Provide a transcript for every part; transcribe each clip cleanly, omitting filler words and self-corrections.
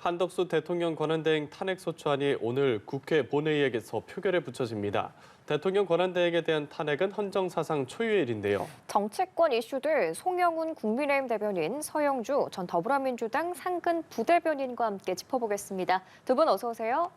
한덕수 대통령 권한대행 탄핵소추안이 오늘 국회 본회의에서 표결에 붙여집니다. 대통령 권한대행에 대한 탄핵은 헌정사상 초유의 일인데요. 정치권 이슈들 송영훈 국민의힘 대변인, 서영주 전 더불어민주당 상근 부대변인과 함께 짚어보겠습니다. 두 분 어서 오세요.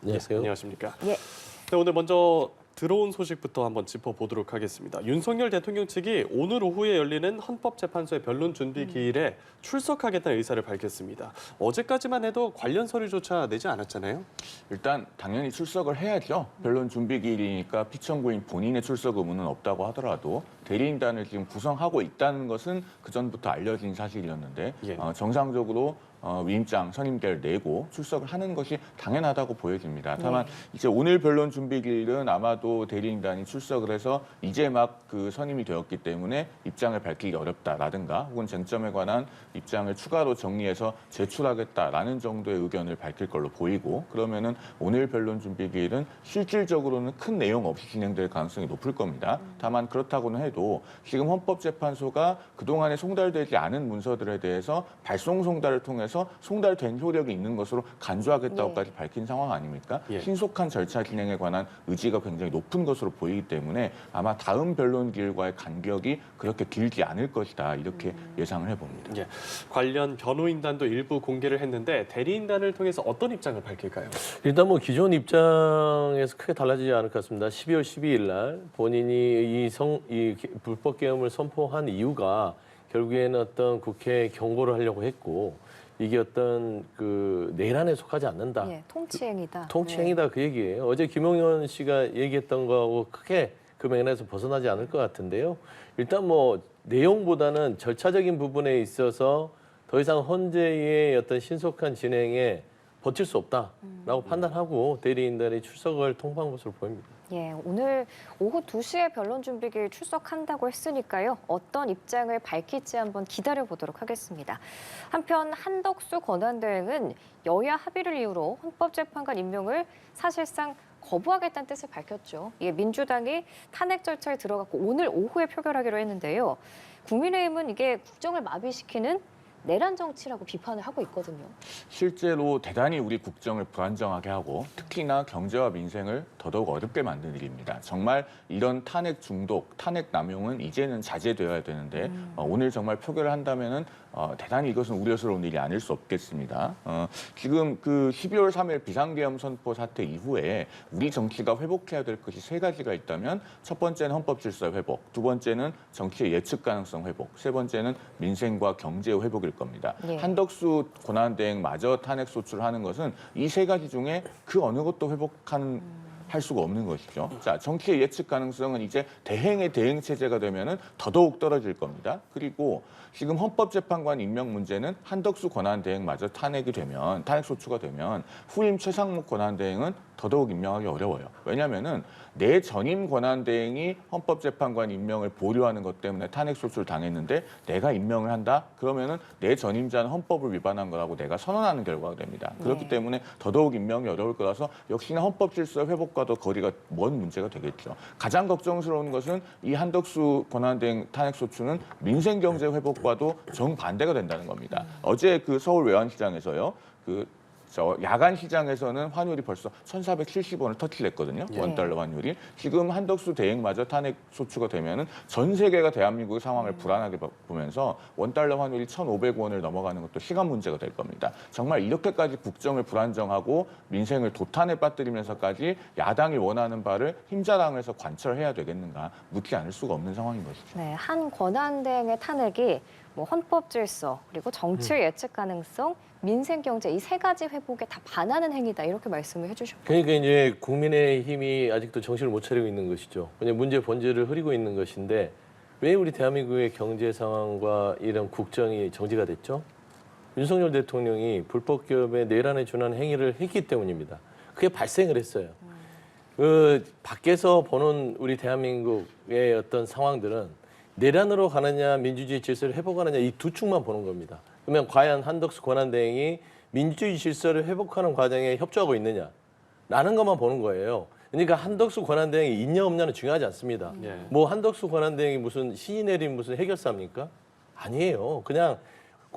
안녕하세요. 안녕하십니까. 예. 네, 오늘 먼저 들어온 소식부터 한번 짚어보도록 하겠습니다. 윤석열 대통령 측이 오늘 오후에 열리는 헌법재판소의 변론 준비 기일에 출석하겠다는 의사를 밝혔습니다. 어제까지만 해도 관련 서류조차 내지 않았잖아요. 일단 당연히 출석을 해야죠. 변론 준비 기일이니까 피청구인 본인의 출석 의무는 없다고 하더라도 대리인단을 지금 구성하고 있다는 것은 그전부터 알려진 사실이었는데 예. 정상적으로 위임장 선임계를 내고 출석을 하는 것이 당연하다고 보여집니다. 다만 이제 오늘 변론 준비 기일은 아마도 대리인단이 출석을 해서 이제 막 그 선임이 되었기 때문에 입장을 밝히기 어렵다라든가 혹은 쟁점에 관한 입장을 추가로 정리해서 제출하겠다라는 정도의 의견을 밝힐 걸로 보이고, 그러면은 오늘 변론 준비 기일은 실질적으로는 큰 내용 없이 진행될 가능성이 높을 겁니다. 다만 그렇다고는 해도 지금 헌법재판소가 그동안에 송달되지 않은 문서들에 대해서 발송 송달을 통해서 송달된 효력이 있는 것으로 간주하겠다고까지 밝힌 상황 아닙니까? 예. 신속한 절차 진행에 관한 의지가 굉장히 높은 것으로 보이기 때문에 아마 다음 변론 기일과의 간격이 그렇게 길지 않을 것이다, 이렇게 예상을 해봅니다. 예. 관련 변호인단도 일부 공개를 했는데 대리인단을 통해서 어떤 입장을 밝힐까요? 일단 뭐 기존 입장에서 크게 달라지지 않을 것 같습니다. 12월 12일 날 본인이 이 불법 계엄을 선포한 이유가 결국에는 어떤 국회에 경고를 하려고 했고, 이게 어떤 그 내란에 속하지 않는다. 예, 통치행위다. 통치행위다, 그 얘기예요. 어제 김용현 씨가 얘기했던 거하고 크게 그 맥락에서 벗어나지 않을 것 같은데요. 일단 뭐 내용보다는 절차적인 부분에 있어서 더 이상 헌재의 어떤 신속한 진행에 버틸 수 없다라고 판단하고 대리인단이 출석을 통보한 것으로 보입니다. 예, 오늘 오후 2시에 변론 준비기일 출석한다고 했으니까요. 어떤 입장을 밝힐지 한번 기다려보도록 하겠습니다. 한편 한덕수 권한대행은 여야 합의를 이유로 헌법재판관 임명을 사실상 거부하겠다는 뜻을 밝혔죠. 예, 민주당이 탄핵 절차에 들어갔고 오늘 오후에 표결하기로 했는데요. 국민의힘은 이게 국정을 마비시키는 내란 정치라고 비판을 하고 있거든요. 실제로 대단히 우리 국정을 불안정하게 하고 특히나 경제와 민생을 더더욱 어렵게 만든 일입니다. 정말 이런 탄핵 중독, 탄핵 남용은 이제는 자제되어야 되는데 오늘 정말 표결을 한다면은 대단히 이것은 우려스러운 일이 아닐 수 없겠습니다. 지금 그 12월 3일 비상계엄 선포 사태 이후에 우리 정치가 회복해야 될 것이 세 가지가 있다면, 첫 번째는 헌법 질서 회복, 두 번째는 정치의 예측 가능성 회복, 세 번째는 민생과 경제의 회복일 겁니다. 예. 한덕수 권한대행마저 탄핵 소추하는 것은 이 세 가지 중에 그 어느 것도 할 수가 없는 것이죠. 자, 정치의 예측 가능성은 이제 대행의 대행 체제가 되면은 더더욱 떨어질 겁니다. 그리고 지금 헌법재판관 임명 문제는 한덕수 권한대행마저 탄핵 소추가 되면 후임 최상목 권한대행은 더더욱 임명하기 어려워요. 왜냐하면은 내 전임 권한대행이 헌법재판관 임명을 보류하는 것 때문에 탄핵 소추를 당했는데 내가 임명을 한다? 그러면은 내 전임자는 헌법을 위반한 거라고 내가 선언하는 결과가 됩니다. 그렇기 때문에 더더욱 임명이 어려울 거라서 역시나 헌법 질서 회복과도 거리가 먼 문제가 되겠죠. 가장 걱정스러운 것은 이 한덕수 권한대행 탄핵 소추는 민생 경제 회복과도 정반대가 된다는 겁니다. 어제 그 서울 외환시장에서요. 야간 시장에서는 환율이 벌써 1,470원을 터치했거든요. 원달러 환율이. 지금 한덕수 대행마저 탄핵 소추가 되면은 전 세계가 대한민국의 상황을 불안하게 보면서 원달러 환율이 1,500원을 넘어가는 것도 시간 문제가 될 겁니다. 정말 이렇게까지 국정을 불안정하고 민생을 도탄에 빠뜨리면서까지 야당이 원하는 바를 힘자랑에서 관철해야 되겠는가, 묻지 않을 수가 없는 상황인 것이죠. 네, 한 권한대행의 탄핵이 뭐 헌법 질서, 그리고 정치의 예측 가능성, 민생 경제 이 세 가지 회복에 다 반하는 행위다, 이렇게 말씀을 해주셨고. 그러니까 이제 국민의힘이 아직도 정신을 못 차리고 있는 것이죠. 그냥 문제 본질을 흐리고 있는 것인데 왜 우리 대한민국의 경제 상황과 이런 국정이 정지가 됐죠? 윤석열 대통령이 불법 기업에 내란에 준하는 행위를 했기 때문입니다. 그게 발생을 했어요. 그 밖에서 보는 우리 대한민국의 어떤 상황들은 내란으로 가느냐 민주주의 질서를 회복하느냐 이 두 축만 보는 겁니다. 그러면 과연 한덕수 권한대행이 민주주의 질서를 회복하는 과정에 협조하고 있느냐라는 것만 보는 거예요. 그러니까 한덕수 권한대행이 있냐 없냐는 중요하지 않습니다. 뭐 한덕수 권한대행이 무슨 신이 내린 무슨 해결사입니까? 아니에요. 그냥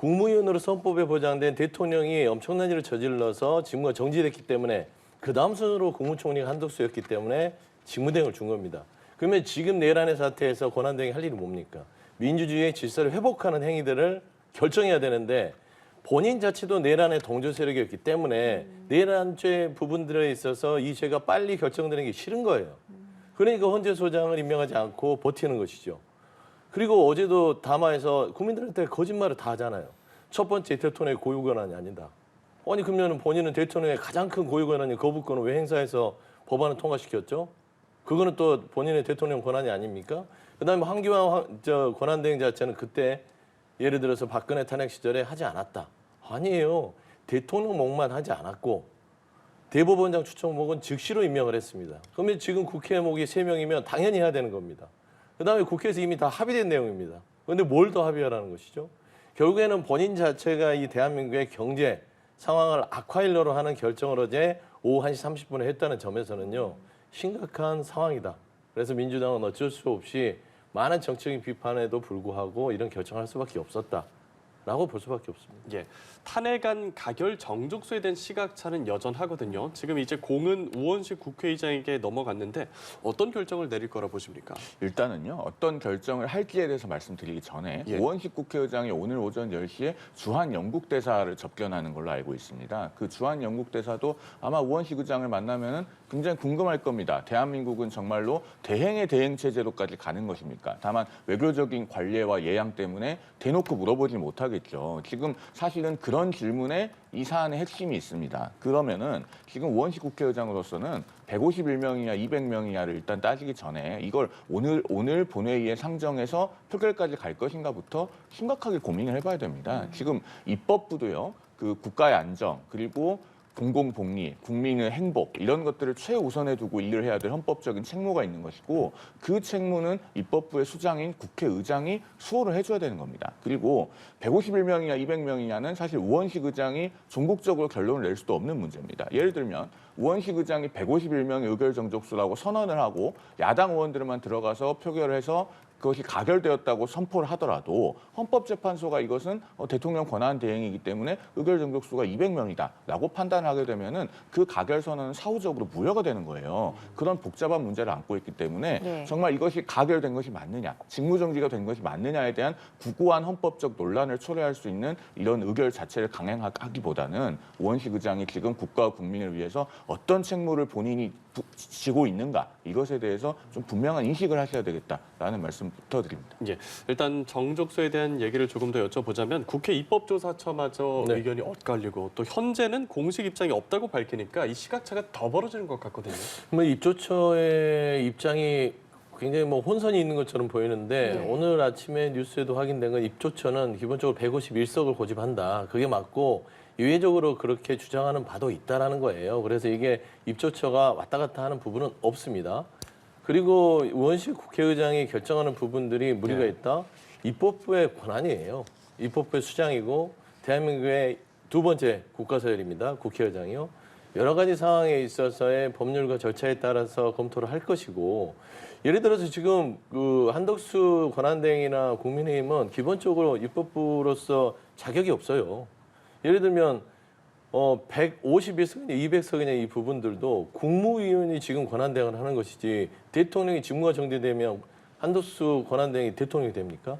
국무위원으로서 헌법에 보장된 대통령이 엄청난 일을 저질러서 직무가 정지됐기 때문에 그 다음 순으로 국무총리가 한덕수였기 때문에 직무대행을 준 겁니다. 그러면 지금 내란의 사태에서 권한대행이 할 일이 뭡니까? 민주주의의 질서를 회복하는 행위들을 결정해야 되는데 본인 자체도 내란의 동조 세력이었기 때문에 내란죄 부분들에 있어서 이 죄가 빨리 결정되는 게 싫은 거예요. 그러니까 헌재 소장을 임명하지 않고 버티는 것이죠. 그리고 어제도 담화에서 국민들한테 거짓말을 다 하잖아요. 첫 번째 대통령의 고유 권한이 아니다. 아니 그러면 본인은 대통령의 가장 큰 고유 권한인 거부권을 왜 행사해서 법안을 통과시켰죠? 그거는 또 본인의 대통령 권한이 아닙니까? 그다음에 황교안 권한대행 자체는 그때 예를 들어서 박근혜 탄핵 시절에 하지 않았다. 아니에요. 대통령 목만 하지 않았고 대법원장 추천목은 즉시로 임명을 했습니다. 그러면 지금 국회 목이 3명이면 당연히 해야 되는 겁니다. 그다음에 국회에서 이미 다 합의된 내용입니다. 그런데 뭘 더 합의하라는 것이죠? 결국에는 본인 자체가 이 대한민국의 경제 상황을 악화하려고 하는 결정을 어제 오후 1시 30분에 했다는 점에서는요. 심각한 상황이다. 그래서 민주당은 어쩔 수 없이 많은 정치적인 비판에도 불구하고 이런 결정을 할 수밖에 없었다라고 볼 수밖에 없습니다. 예, 탄핵안 가결 정족수에 대한 시각차는 여전하거든요. 지금 이제 공은 우원식 국회의장에게 넘어갔는데 어떤 결정을 내릴 거라 보십니까? 일단은요, 어떤 결정을 할지에 대해서 말씀드리기 전에 예. 우원식 국회의장이 오늘 오전 10시에 주한 영국대사를 접견하는 걸로 알고 있습니다. 그 주한 영국대사도 아마 우원식 의장을 만나면은 굉장히 궁금할 겁니다. 대한민국은 정말로 대행의 대행 체제로까지 가는 것입니까? 다만 외교적인 관례와 예양 때문에 대놓고 물어보지 못하겠죠. 지금 사실은 그런 질문에 이 사안의 핵심이 있습니다. 그러면은 지금 우원식 국회의장으로서는 151명이냐 200명이냐를 일단 따지기 전에 이걸 오늘 본회의에 상정해서 표결까지 갈 것인가부터 심각하게 고민을 해봐야 됩니다. 지금 입법부도요. 그 국가의 안정 그리고 공공복리, 국민의 행복 이런 것들을 최우선에 두고 일을 해야 될 헌법적인 책무가 있는 것이고 그 책무는 입법부의 수장인 국회의장이 수호를 해줘야 되는 겁니다. 그리고 151명이냐 200명이냐는 사실 우원식 의장이 종국적으로 결론을 낼 수도 없는 문제입니다. 예를 들면 우원식 의장이 151명의 의결 정족수라고 선언을 하고 야당 의원들만 들어가서 표결을 해서 그것이 가결되었다고 선포를 하더라도 헌법재판소가 이것은 대통령 권한 대행이기 때문에 의결 정족수가 200명이다라고 판단하게 되면은 그 가결 선언은 사후적으로 무효가 되는 거예요. 그런 복잡한 문제를 안고 있기 때문에 네. 정말 이것이 가결된 것이 맞느냐, 직무정지가 된 것이 맞느냐에 대한 구구한 헌법적 논란을 초래할 수 있는 이런 의결 자체를 강행하기보다는 우원식 의장이 지금 국가와 국민을 위해서 어떤 책무를 본인이 지고 있는가 이것에 대해서 좀 분명한 인식을 하셔야 되겠다라는 말씀부터 드립니다. 예, 일단 정족수에 대한 얘기를 조금 더 여쭤보자면 국회 입법조사처마저 네. 의견이 엇갈리고 또 현재는 공식 입장이 없다고 밝히니까 이 시각차가 더 벌어지는 것 같거든요. 뭐 입조처의 입장이 굉장히 뭐 혼선이 있는 것처럼 보이는데 네. 오늘 아침에 뉴스에도 확인된 건 입조처는 기본적으로 151석을 고집한다. 그게 맞고 예외적으로 그렇게 주장하는 바도 있다라는 거예요. 그래서 이게 입조처가 왔다 갔다 하는 부분은 없습니다. 그리고 우원식 국회의장이 결정하는 부분들이 무리가 네. 있다. 입법부의 권한이에요. 입법부의 수장이고 대한민국의 두 번째 국가서열입니다. 국회의장이요. 여러 가지 상황에 있어서의 법률과 절차에 따라서 검토를 할 것이고 예를 들어서 지금 그 한덕수 권한대행이나 국민의힘은 기본적으로 입법부로서 자격이 없어요. 예를 들면 151석이냐 200석이냐 이 부분들도 국무위원이 지금 권한대행을 하는 것이지 대통령이 직무가 정지되면 한덕수 권한대행이 대통령이 됩니까?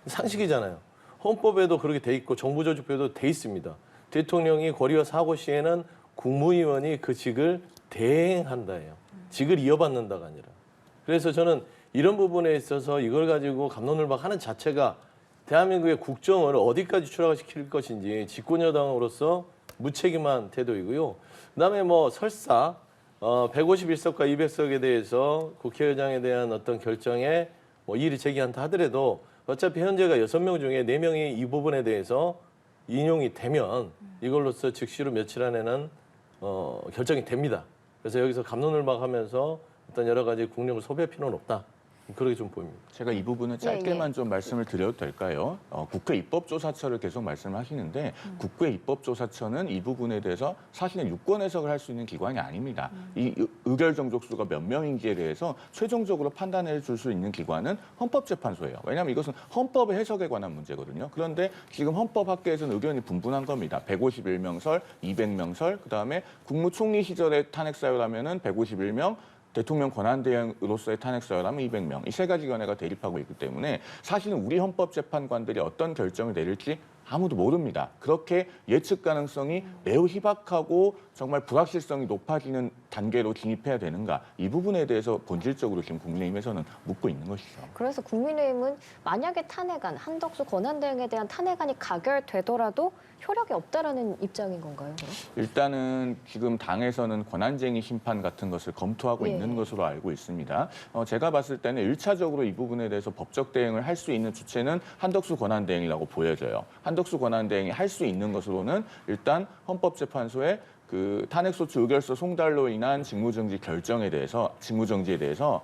상식이잖아요. 헌법에도 그렇게 돼 있고 정부조직법에도 돼 있습니다. 대통령이 권리와 사고 시에는 국무위원이 그 직을 대행한다예요. 직을 이어받는다가 아니라. 그래서 저는 이런 부분에 있어서 이걸 가지고 갑론을박하는 자체가 대한민국의 국정을 어디까지 추락시킬 것인지 집권여당으로서 무책임한 태도이고요. 그다음에 뭐 설사 151석과 200석에 대해서 국회의장에 대한 어떤 결정에 뭐 이의를 제기한다 하더라도 어차피 현재가 6명 중에 4명이 이 부분에 대해서 인용이 되면 이걸로써 즉시로 며칠 안에는 결정이 됩니다. 그래서 여기서 갑론을박하면서 어떤 여러 가지 국력을 소비할 필요는 없다. 그렇게 좀 보입니다. 제가 이 부분은 짧게만 좀 말씀을 드려도 될까요? 국회 입법조사처를 계속 말씀하시는데 국회 입법조사처는 이 부분에 대해서 사실은 유권 해석을 할 수 있는 기관이 아닙니다. 이 의결 정족수가 몇 명인지에 대해서 최종적으로 판단해 줄 수 있는 기관은 헌법재판소예요. 왜냐하면 이것은 헌법의 해석에 관한 문제거든요. 그런데 지금 헌법학계에서는 의견이 분분한 겁니다. 151명설, 200명설, 그다음에 국무총리 시절에 탄핵 사유라면은 151명, 대통령 권한대행으로서의 탄핵 사유라면 200명. 이 세 가지 견해가 대립하고 있기 때문에 사실은 우리 헌법재판관들이 어떤 결정을 내릴지 아무도 모릅니다. 그렇게 예측 가능성이 매우 희박하고 정말 불확실성이 높아지는 단계로 진입해야 되는가, 이 부분에 대해서 본질적으로 지금 국민의힘에서는 묻고 있는 것이죠. 그래서 국민의힘은 만약에 탄핵안, 한덕수 권한대행에 대한 탄핵안이 가결되더라도 효력이 없다라는 입장인 건가요? 그럼? 일단은 지금 당에서는 권한쟁의 심판 같은 것을 검토하고 예. 있는 것으로 알고 있습니다. 제가 봤을 때는 1차적으로 이 부분에 대해서 법적 대응을 할 수 있는 주체는 한덕수 권한대행이라고 보여져요. 한덕수 권한대행이 할 수 있는 것으로는 일단 헌법재판소의 그 탄핵소추 의결서 송달로 인한 직무정지에 대해서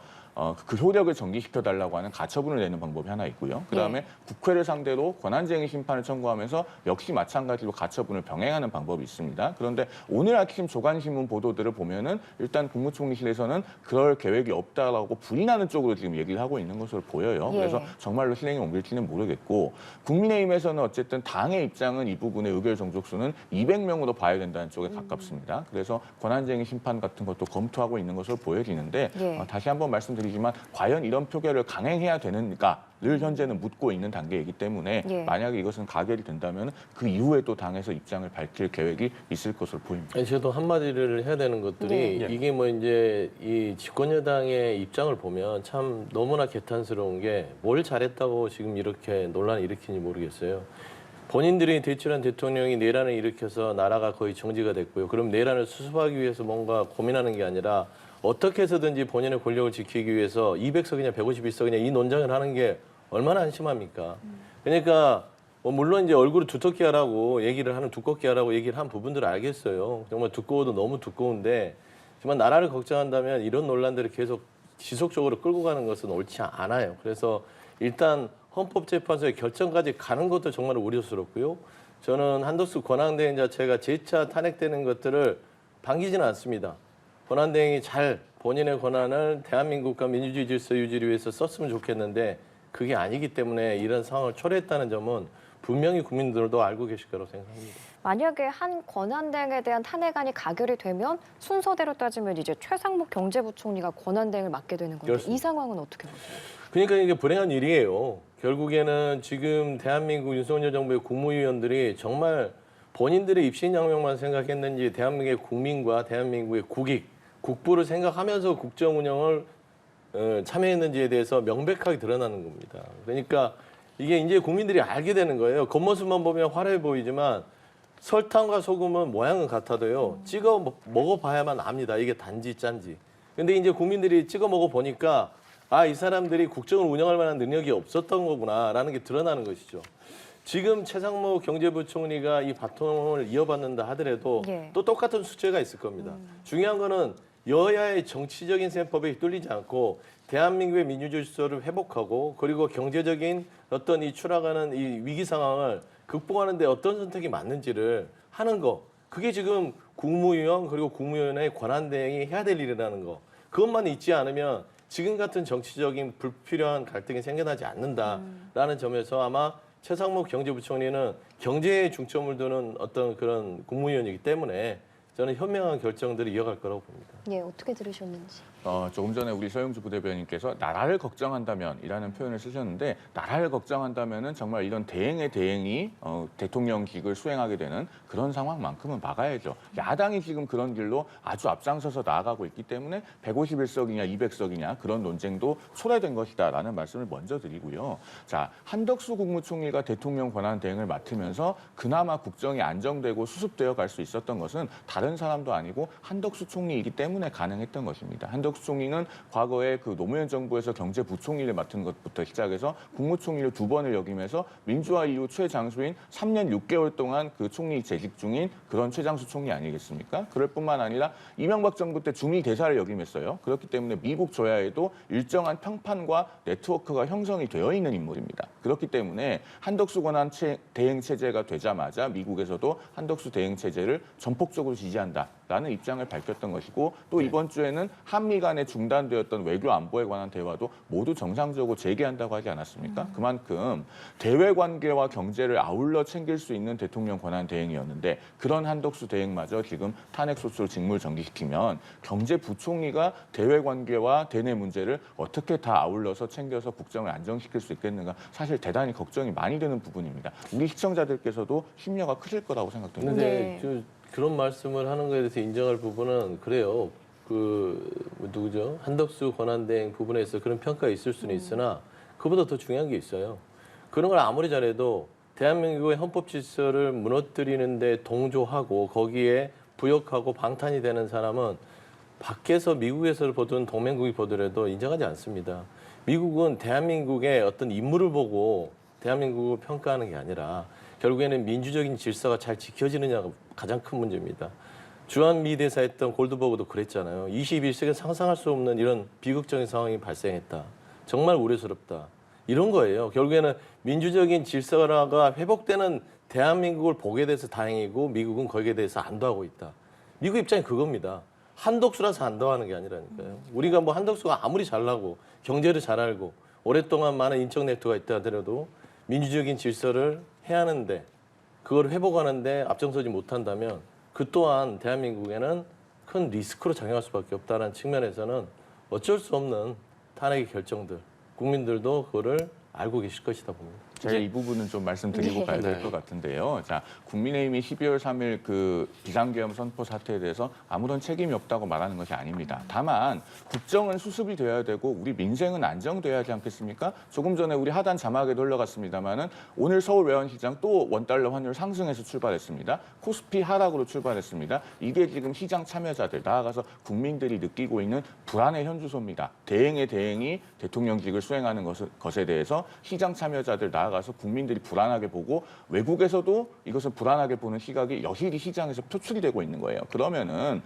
그 효력을 정지시켜 달라고 하는 가처분을 내는 방법이 하나 있고요. 그다음에 국회를 상대로 권한쟁의 심판을 청구하면서 역시 마찬가지로 가처분을 병행하는 방법이 있습니다. 그런데 오늘 아침 조간신문 보도들을 보면은 일단 국무총리실에서는 그럴 계획이 없다라고 부인하는 쪽으로 지금 얘기를 하고 있는 것으로 보여요. 예. 그래서 정말로 실행에 옮길지는 모르겠고, 국민의힘에서는 어쨌든 당의 입장은 이 부분의 의결 정족수는 200명으로 봐야 된다는 쪽에 가깝습니다. 그래서 권한쟁의 심판 같은 것도 검토하고 있는 것으로 보여지는데 예. 다시 한번 말씀드리지만 과연 이런 표결을 강행해야 되는가를 현재는 묻고 있는 단계이기 때문에 예. 만약에 이것은 가결이 된다면 그 이후에 또 당에서 입장을 밝힐 계획이 있을 것으로 보입니다. 저도 한마디를 해야 되는 것들이 네. 이게 뭐 이제 이 집권여당의 입장을 보면 참 너무나 개탄스러운 게 뭘 잘했다고 지금 이렇게 논란을 일으키는지 모르겠어요. 본인들이 대출한 대통령이 내란을 일으켜서 나라가 거의 정지가 됐고요. 그럼 내란을 수습하기 위해서 뭔가 고민하는 게 아니라 어떻게 해서든지 본인의 권력을 지키기 위해서 200석이냐 151석이냐 이 논쟁을 하는 게 얼마나 한심합니까? 그러니까 뭐 물론 이제 얼굴을 두텁게 하라고 얘기를 하는, 두껍게 하라고 얘기를 한 부분들을 알겠어요. 정말 두꺼워도 너무 두꺼운데, 하지만 나라를 걱정한다면 이런 논란들을 계속 지속적으로 끌고 가는 것은 옳지 않아요. 그래서 일단 헌법재판소의 결정까지 가는 것도 정말 우려스럽고요. 저는 한덕수 권한대행 자체가 재차 탄핵되는 것들을 반기지는 않습니다. 권한대행이 잘 본인의 권한을 대한민국과 민주주의 질서 유지를 위해서 썼으면 좋겠는데 그게 아니기 때문에 이런 상황을 초래했다는 점은 분명히 국민들도 알고 계실 거라고 생각합니다. 만약에 한 권한대행에 대한 탄핵안이 가결이 되면 순서대로 따지면 이제 최상목 경제부총리가 권한대행을 맡게 되는 건데 그렇습니다. 이 상황은 어떻게 보세요? 그러니까 이게 불행한 일이에요. 결국에는 지금 대한민국 윤석열 정부의 국무위원들이 정말 본인들의 입신양명만 생각했는지 대한민국의 국민과 대한민국의 국부를 생각하면서 국정 운영을 참여했는지에 대해서 명백하게 드러나는 겁니다. 그러니까 이게 이제 국민들이 알게 되는 거예요. 겉모습만 보면 화려해 보이지만 설탕과 소금은 모양은 같아도요. 찍어 먹어봐야만 압니다. 이게 단지 짠지. 근데 이제 국민들이 찍어 먹어보니까 아, 이 사람들이 국정을 운영할 만한 능력이 없었던 거구나라는 게 드러나는 것이죠. 지금 최상목 경제부총리가 이 바통을 이어받는다 하더라도 예. 또 똑같은 숙제가 있을 겁니다. 중요한 거는 여야의 정치적인 셈법에 휘둘리지 않고 대한민국의 민주주의 질서를 회복하고 그리고 경제적인 어떤 이 추락하는 이 위기 상황을 극복하는 데 어떤 선택이 맞는지를 하는 거. 그게 지금 국무위원 그리고 국무위원회의 권한대행이 해야 될 일이라는 거. 그것만 있지 않으면 지금 같은 정치적인 불필요한 갈등이 생겨나지 않는다라는 점에서 아마 최상목 경제부총리는 경제에 중점을 두는 어떤 그런 국무위원이기 때문에 저는 현명한 결정들을 이어갈 거라고 봅니다. 예, 어떻게 들으셨는지. 조금 전에 우리 서영주 부대변인께서 나라를 걱정한다면이라는 표현을 쓰셨는데, 나라를 걱정한다면은 정말 이런 대행의 대행이 대통령직을 수행하게 되는 그런 상황만큼은 막아야죠. 야당이 지금 그런 길로 아주 앞장서서 나아가고 있기 때문에 151석이냐 200석이냐 그런 논쟁도 초래된 것이다라는 말씀을 먼저 드리고요. 자, 한덕수 국무총리가 대통령 권한 대행을 맡으면서 그나마 국정이 안정되고 수습되어 갈 수 있었던 것은 다른 다른 사람도 아니고 한덕수 총리이기 때문에 가능했던 것입니다. 한덕수 총리는 과거에 그 노무현 정부에서 경제부총리를 맡은 것부터 시작해서 국무총리를 2번을 역임해서 민주화 이후 최장수인 3년 6개월 동안 그 총리 재직 중인 그런 최장수 총리 아니겠습니까? 그럴 뿐만 아니라 이명박 정부 때 주미 대사를 역임했어요. 그렇기 때문에 미국 조야에도 일정한 평판과 네트워크가 형성이 되어 있는 인물입니다. 그렇기 때문에 한덕수 권한 대행 체제가 되자마자 미국에서도 한덕수 대행 체제를 전폭적으로 지지한다라는 입장을 밝혔던 것이고 또 이번 주에는 한미 간에 중단되었던 외교 안보에 관한 대화도 모두 정상적으로 재개한다고 하지 않았습니까? 그만큼 대외 관계와 경제를 아울러 챙길 수 있는 대통령 권한 대행이었는데 그런 한덕수 대행마저 지금 탄핵 소추로 직무를 정지시키면 경제부총리가 대외 관계와 대내 문제를 어떻게 다 아울러서 챙겨서 국정을 안정시킬 수 있겠는가 사실 대단히 걱정이 많이 되는 부분입니다. 우리 시청자들께서도 심려가 크실 거라고 생각됩니다. 근데 네. 그런 말씀을 하는 거에 대해서 인정할 부분은 그래요. 누구죠? 한덕수 권한대행 부분에서 그런 평가가 있을 수는 있으나 그보다 더 중요한 게 있어요. 그런 걸 아무리 잘해도 대한민국의 헌법 질서를 무너뜨리는데 동조하고 거기에 부역하고 방탄이 되는 사람은 밖에서 미국에서 보든 동맹국이 보더라도 인정하지 않습니다. 미국은 대한민국의 어떤 인물을 보고 대한민국을 평가하는 게 아니라 결국에는 민주적인 질서가 잘 지켜지느냐가 가장 큰 문제입니다. 주한미 대사 했던 골드버그도 그랬잖아요. 21세기는 상상할 수 없는 이런 비극적인 상황이 발생했다. 정말 우려스럽다. 이런 거예요. 결국에는 민주적인 질서가 회복되는 대한민국을 보게 돼서 다행이고 미국은 거기에 대해서 안도하고 있다. 미국 입장이 그겁니다. 한덕수라서 안도하는 게 아니라니까요. 우리가 뭐 한덕수가 아무리 잘나고 경제를 잘 알고 오랫동안 많은 인적 네트워크가 있다 하더라도 민주적인 질서를 해야 하는데 그걸 회복하는데 앞장서지 못한다면 그 또한 대한민국에는 큰 리스크로 작용할 수밖에 없다는 측면에서는 어쩔 수 없는 탄핵의 결정들 국민들도 그거를 알고 계실 것이다 봅니다. 제가 이 부분은 좀 말씀드리고 가야 될 것 같은데요. 자, 국민의힘이 12월 3일 그 비상계엄 선포 사태에 대해서 아무런 책임이 없다고 말하는 것이 아닙니다. 다만 국정은 수습이 돼야 되고 우리 민생은 안정돼야 하지 않겠습니까? 조금 전에 우리 하단 자막에도 흘러갔습니다만은 오늘 서울 외환시장 또 원달러 환율 상승해서 출발했습니다. 코스피 하락으로 출발했습니다. 이게 지금 시장 참여자들 나아가서 국민들이 느끼고 있는 불안의 현주소입니다. 대행의 대행이 대통령직을 수행하는 것에 대해서 시장 참여자들 나아가서 국민들이 불안하게 보고 외국에서도 이것을 불안하게 보는 시각이 여실히 시장에서 표출이 되고 있는 거예요. 그러면은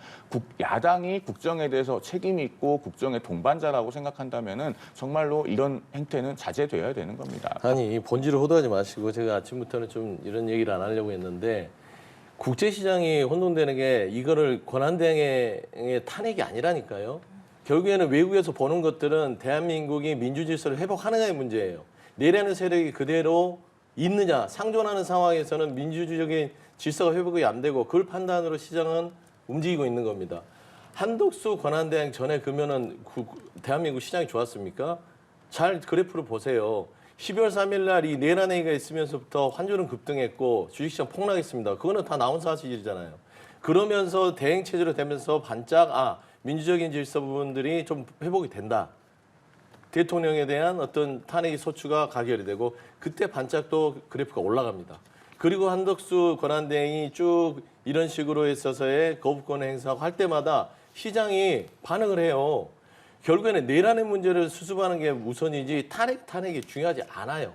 야당이 국정에 대해서 책임이 있고 국정의 동반자라고 생각한다면은 정말로 이런 행태는 자제돼야 되는 겁니다. 아니 본질을 호도하지 마시고 제가 아침부터는 좀 이런 얘기를 안 하려고 했는데 국제시장이 혼돈되는 게 이거를 권한대행의 탄핵이 아니라니까요. 결국에는 외국에서 보는 것들은 대한민국이 민주질서를 회복하느냐의 문제예요. 내라는 세력이 그대로 있느냐, 상존하는 상황에서는 민주주의적인 질서가 회복이 안 되고 그걸 판단으로 시장은 움직이고 있는 겁니다. 한덕수 권한대행 전에 그러면은 대한민국 시장이 좋았습니까? 잘 그래프를 보세요. 12월 3일 날 이 내란회의가 있으면서부터 환율은 급등했고 주식시장 폭락했습니다. 그거는 다 나온 사실이잖아요. 그러면서 대행 체제로 되면서 반짝 민주적인 질서 부분들이 좀 회복이 된다. 대통령에 대한 어떤 탄핵의 소추가 가결이 되고 그때 반짝 또 그래프가 올라갑니다. 그리고 한덕수 권한대행이 쭉 이런 식으로 있어서의 거부권을 행사하고 할 때마다 시장이 반응을 해요. 결국에는 내란의 문제를 수습하는 게 우선이지 탄핵이 중요하지 않아요.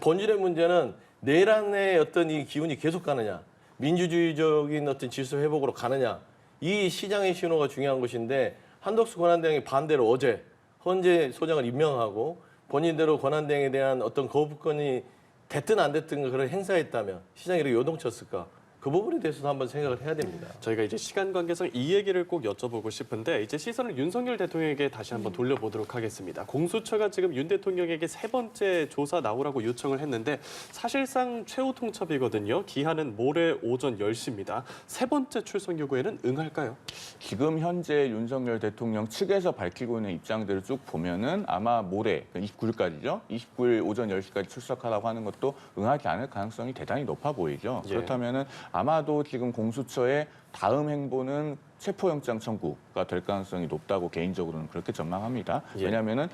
본질의 문제는 내란의 어떤 이 기운이 계속 가느냐, 민주주의적인 어떤 질서 회복으로 가느냐, 이 시장의 신호가 중요한 것인데 한덕수 권한대행이 반대로 어제 헌재 소장을 임명하고 본인대로 권한대행에 대한 어떤 거부권이 됐든 안 됐든 그걸 행사했다면 시장이 이렇게 요동쳤을까? 그 부분에 대해서도 한번 생각을 해야 됩니다. 저희가 이제 시간 관계상 이 얘기를 꼭 여쭤보고 싶은데 이제 시선을 윤석열 대통령에게 다시 한번 돌려보도록 하겠습니다. 공수처가 지금 윤 대통령에게 3번째 조사 나오라고 요청을 했는데 사실상 최후 통첩이거든요. 기한은 모레 오전 10시입니다. 3번째 출석 요구에는 응할까요? 지금 현재 윤석열 대통령 측에서 밝히고 있는 입장들을 쭉 보면은 아마 모레 29일까지죠. 29일 오전 10시까지 출석하라고 하는 것도 응하지 않을 가능성이 대단히 높아 보이죠. 예. 그렇다면은 아마도 지금 공수처의 다음 행보는 체포영장 청구가 될 가능성이 높다고 개인적으로는 그렇게 전망합니다. 예. 왜냐하면은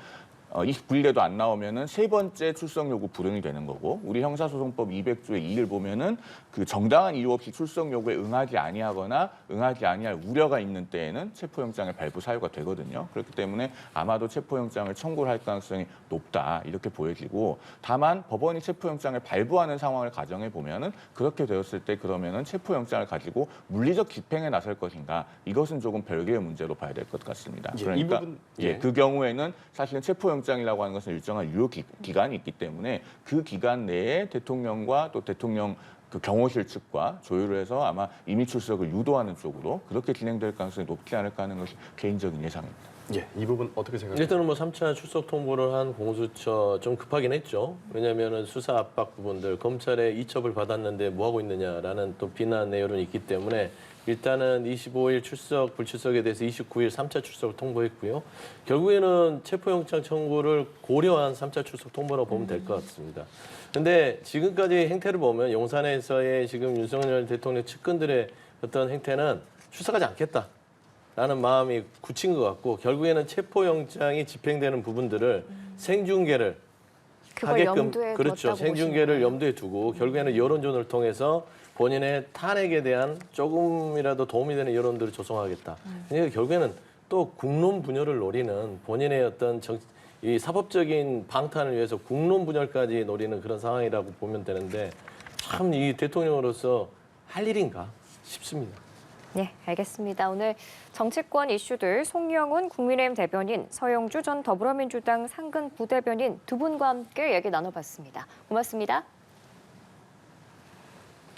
29일에도 안 나오면은 세 번째 출석 요구 불응이 되는 거고, 우리 형사소송법 200조의 2를 보면은 그 정당한 이유 없이 출석 요구에 응하지 아니하거나 응하지 아니할 우려가 있는 때에는 체포영장의 발부 사유가 되거든요. 그렇기 때문에 아마도 체포영장을 청구를 할 가능성이 높다 이렇게 보여지고, 다만 법원이 체포영장을 발부하는 상황을 가정해 보면은 그렇게 되었을 때 그러면은 체포영장을 가지고 물리적 집행에 나설 것인가, 이것은 조금 별개의 문제로 봐야 될 것 같습니다. 예, 그러니까 이 부분, 그 경우에는 사실은 체포영장이라고 하는 것은 일정한 유효 기간이 있기 때문에 그 기간 내에 대통령과 또 대통령 그 경호실 측과 조율을 해서 아마 임의 출석을 유도하는 쪽으로 그렇게 진행될 가능성이 높지 않을까 하는 것이 개인적인 예상입니다. 예, 이 부분 어떻게 생각하세요? 일단은 뭐 3차 출석 통보를 한 공수처 좀 급하긴 했죠. 왜냐하면은 수사 압박 부분들, 검찰에 이첩을 받았는데 뭐 하고 있느냐라는 또 비난 내용이 있기 때문에 일단은 25일 출석, 불출석에 대해서 29일 3차 출석을 통보했고요. 결국에는 체포영장 청구를 고려한 3차 출석 통보라고 보면 될 것 같습니다. 근데 지금까지 행태를 보면 용산에서의 지금 윤석열 대통령 측근들의 어떤 행태는 출석하지 않겠다라는 마음이 굳힌 것 같고, 결국에는 체포영장이 집행되는 부분들을 생중계를 그걸 하게끔, 염두에 그렇죠. 뒀다고 생중계를 보시는 염두에 두고 결국에는 여론전을 통해서 본인의 탄핵에 대한 조금이라도 도움이 되는 여론들을 조성하겠다. 그러니까 결국에는 또 국론 분열을 노리는 본인의 어떤 이 사법적인 방탄을 위해서 국론 분열까지 노리는 그런 상황이라고 보면 되는데, 참 이 대통령으로서 할 일인가 싶습니다. 네, 알겠습니다. 오늘 정치권 이슈들 송영훈 국민의힘 대변인, 서영주 전 더불어민주당 상근 부대변인 두 분과 함께 얘기 나눠봤습니다. 고맙습니다.